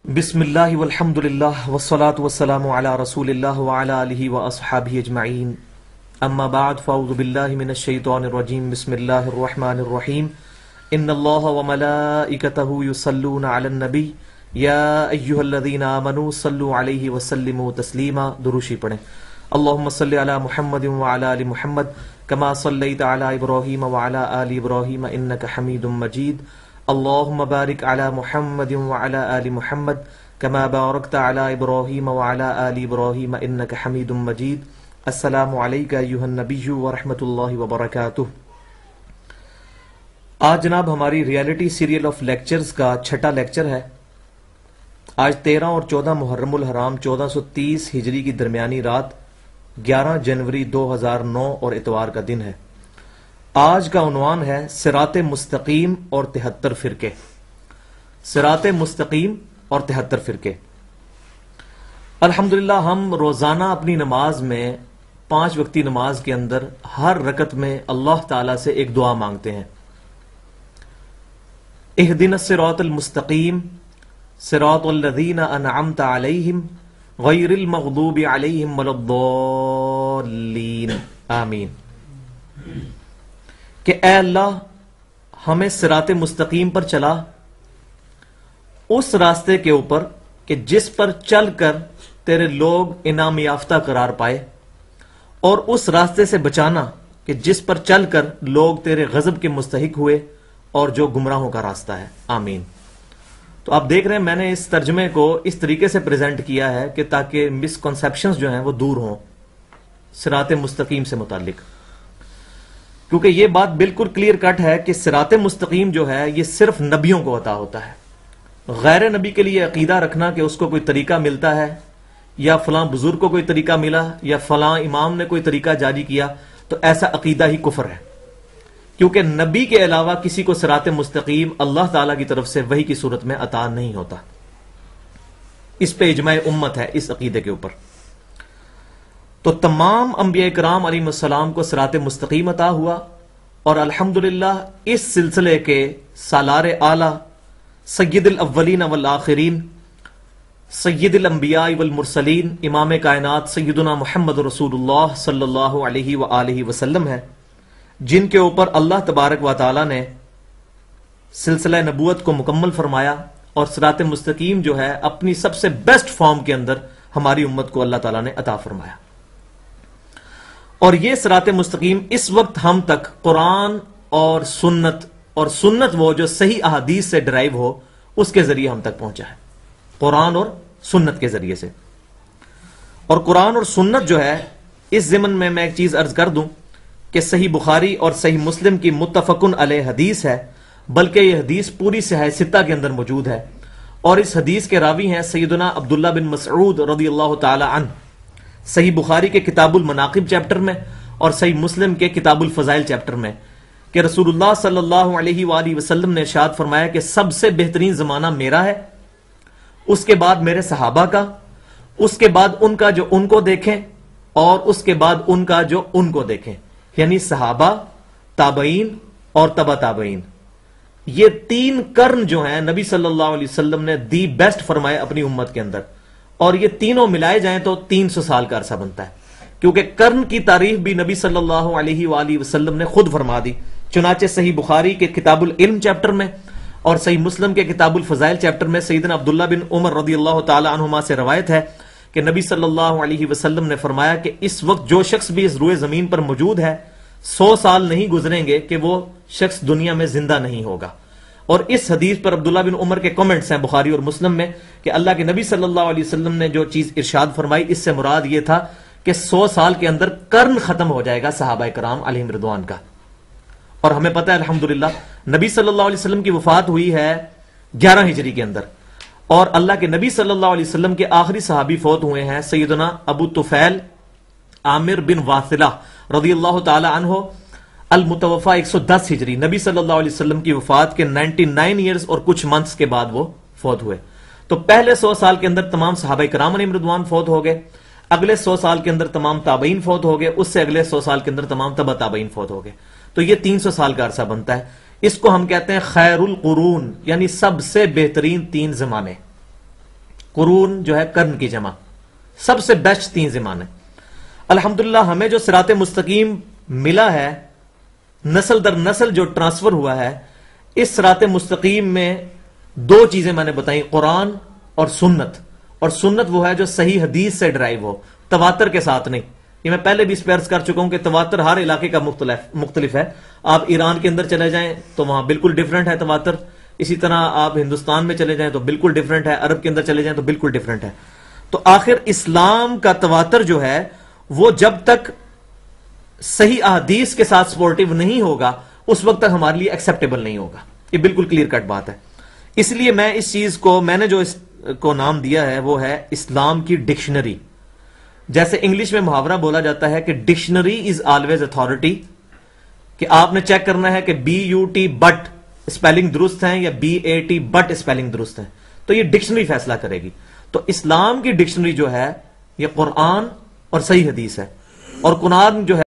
بسم اللہ والحمد للہ والصلاة والسلام علی رسول اللہ وعلی آلہ واصحابہ اجمعین اما بعد فاعوذ باللہ من الشیطان الرجیم بسم اللہ الرحمن الرحیم ان اللہ وملائکتہ یصلون علی النبی یا ایہا الذین آمنوا صلوا علیہ وسلموا تسلیما. دروشی پڑھیں. اللہم صلی علی محمد وعلی آل محمد کما صلیت علی ابراہیم وعلی آل ابراہیم انک حمید مجید. اللہم بارک علی محمد وعلی آل محمد کما بارکت علی ابراہیم وعلی آل ابراہیم انک حمید مجید. السلام علیکہ ایہا النبی ورحمۃ اللہ وبرکاتہ. آج جناب ہماری ریالٹی سیریل آف لیکچرز کا چھٹا لیکچر ہے. آج 13 اور 14 محرم الحرام 1430 ہجری کی درمیانی رات 11 جنوری 2009 اور اتوار کا دن ہے. آج کا عنوان ہے صراط مستقیم اور 73 فرقے. صراط مستقیم اور 73 فرقے. الحمدللہ ہم روزانہ اپنی نماز میں 5 وقتی نماز کے اندر ہر رکعت میں اللہ تعالی سے ایک دعا مانگتے ہیں. اہدنا الصراط المستقیم صراط الذین انعمت علیہم غیر المغضوب علیہم ولا الضالین آمین. کہ اے اللہ ہمیں صراط مستقیم پر چلا، اس راستے کے اوپر کہ جس پر چل کر تیرے لوگ انعام یافتہ قرار پائے، اور اس راستے سے بچانا کہ جس پر چل کر لوگ تیرے غضب کے مستحق ہوئے اور جو گمراہوں کا راستہ ہے. آمین. تو آپ دیکھ رہے ہیں میں نے اس ترجمے کو اس طریقے سے پریزنٹ کیا ہے کہ تاکہ مسکنسیپشنز جو ہیں وہ دور ہوں صراط مستقیم سے متعلق، کیونکہ یہ بات بالکل کلیئر کٹ ہے کہ صراط مستقیم جو ہے یہ صرف نبیوں کو عطا ہوتا ہے. غیر نبی کے لیے عقیدہ رکھنا کہ اس کو کوئی طریقہ ملتا ہے یا فلاں بزرگ کو کوئی طریقہ ملا یا فلاں امام نے کوئی طریقہ جاری کیا، تو ایسا عقیدہ ہی کفر ہے، کیونکہ نبی کے علاوہ کسی کو صراط مستقیم اللہ تعالیٰ کی طرف سے وحی کی صورت میں عطا نہیں ہوتا. اس پہ اجماع امت ہے اس عقیدے کے اوپر. تو تمام انبیاء کرام علیہ السلام کو صراط مستقیم عطا ہوا، اور الحمدللہ اس سلسلے کے سالار اعلی سید الاولین والآخرین سید الانبیاء والمرسلین امام کائنات سیدنا محمد رسول اللہ صلی اللہ علیہ وآلہ وسلم ہے، جن کے اوپر اللہ تبارک و تعالی نے سلسلہ نبوت کو مکمل فرمایا، اور صراط مستقیم جو ہے اپنی سب سے بیسٹ فارم کے اندر ہماری امت کو اللہ تعالی نے عطا فرمایا. اور یہ صراط مستقیم اس وقت ہم تک قرآن اور سنت وہ جو صحیح احادیث سے ڈرائیو ہو اس کے ذریعے ہم تک پہنچا ہے، قرآن اور سنت کے ذریعے سے. اور قرآن اور سنت جو ہے اس ضمن میں ایک چیز عرض کر دوں کہ صحیح بخاری اور صحیح مسلم کی متفقن علیہ حدیث ہے، بلکہ یہ حدیث پوری صحیح ستہ کے اندر موجود ہے، اور اس حدیث کے راوی ہیں سیدنا عبداللہ بن مسعود رضی اللہ تعالی عنہ. صحیح بخاری کے کتاب المناقب چیپٹر میں اور صحیح مسلم کے کتاب الفضائل چیپٹر میں کہ رسول اللہ صلی اللہ علیہ وآلہ وسلم نے ارشاد فرمایا کہ سب سے بہترین زمانہ میرا ہے، اس کے بعد میرے صحابہ کا، اس کے بعد ان کا جو ان کو دیکھیں، اور اس کے بعد ان کا جو ان کو دیکھیں، یعنی صحابہ، تابعین اور تبع تابعین. یہ 3 قرن جو ہیں نبی صلی اللہ علیہ وسلم نے دی بیسٹ فرمائے اپنی امت کے اندر، اور یہ تینوں ملائے جائیں تو 300 سال کا عرصہ بنتا ہے، کیونکہ قرن کی تعریف بھی نبی صلی اللہ علیہ وآلہ وسلم نے خود فرما دی. چنانچہ صحیح بخاری کے کتاب العلم چیپٹر میں اور صحیح مسلم کے کتاب الفضائل چیپٹر میں سیدنا عبداللہ بن عمر رضی اللہ تعالی عنہما سے روایت ہے کہ نبی صلی اللہ علیہ وسلم نے فرمایا کہ اس وقت جو شخص بھی اس روئے زمین پر موجود ہے 100 سال نہیں گزریں گے کہ وہ شخص دنیا میں زندہ نہیں ہوگا. اور اس حدیث پر عبداللہ بن عمر کے کمنٹس ہیں بخاری اور مسلم میں کہ اللہ کے نبی صلی اللہ علیہ وسلم نے جو چیز ارشاد فرمائی اس سے مراد یہ تھا کہ 100 سال کے اندر قرن ختم ہو جائے گا صحابہ کرام علیہم رضوان کا. اور ہمیں پتہ ہے الحمدللہ نبی صلی اللہ علیہ وسلم کی وفات ہوئی ہے 11 ہجری کے اندر، اور اللہ کے نبی صلی اللہ علیہ وسلم کے آخری صحابی فوت ہوئے ہیں سیدنا ابو طفیل عامر بن واثلہ رضی اللہ تعالی عنہ المتوفا 110 ہجری. نبی صلی اللہ علیہ وسلم کی وفات کے 99 ایئرز اور کچھ منتھس کے بعد وہ فوت ہوئے. تو پہلے 100 سال کے اندر تمام صحابہ کرام علیہم رضوان فوت ہو گئے، اگلے 100 سال کے اندر تمام تابعین فوت ہو گئے، اس سے اگلے 100 سال کے اندر تمام تبع تابعین فوت ہو گئے. تو یہ 300 سال کا عرصہ بنتا ہے. اس کو ہم کہتے ہیں خیر القرون، یعنی سب سے بہترین 3 زمانے. قرون جو ہے قرن کی جمع، سب سے بیسٹ 3 زمانے۔ الحمدللہ ہمیں جو صراط مستقیم ملا ہے، نسل در نسل جو ٹرانسفر ہوا ہے، اس صراط مستقیم میں 2 چیزیں میں نے بتائیں، قرآن اور سنت۔ اور سنت وہ ہے جو صحیح حدیث سے ڈرائیو ہو، تواتر کے ساتھ نہیں۔ یہ میں پہلے بھی اس پہ عرض کر چکا ہوں کہ تواتر ہر علاقے کا مختلف ہے۔ آپ ایران کے اندر چلے جائیں تو وہاں بالکل ڈیفرنٹ ہے تواتر، اسی طرح آپ ہندوستان میں چلے جائیں تو بالکل ڈیفرنٹ ہے، عرب کے اندر چلے جائیں تو بالکل ڈیفرنٹ ہے۔ تو آخر اسلام کا تواتر جو ہے وہ جب تک صحیح احادیث کے ساتھ سپورٹیو نہیں ہوگا اس وقت تک ہمارے لیے ایکسیپٹیبل نہیں ہوگا۔ یہ بالکل کلیئر کٹ بات ہے۔ اس لیے میں اس چیز کو، میں نے جو اس کو نام دیا ہے وہ ہے اسلام کی ڈکشنری۔ جیسے انگلش میں محاورہ بولا جاتا ہے کہ ڈکشنری از آلویز اتھارٹی، کہ آپ نے چیک کرنا ہے کہ BUT بٹ اسپیلنگ درست ہے یا BAT بٹ اسپیلنگ درست ہے، تو یہ ڈکشنری فیصلہ کرے گی۔ تو اسلام کی ڈکشنری جو ہے یہ قرآن اور صحیح حدیث ہے، اور قرآن جو ہے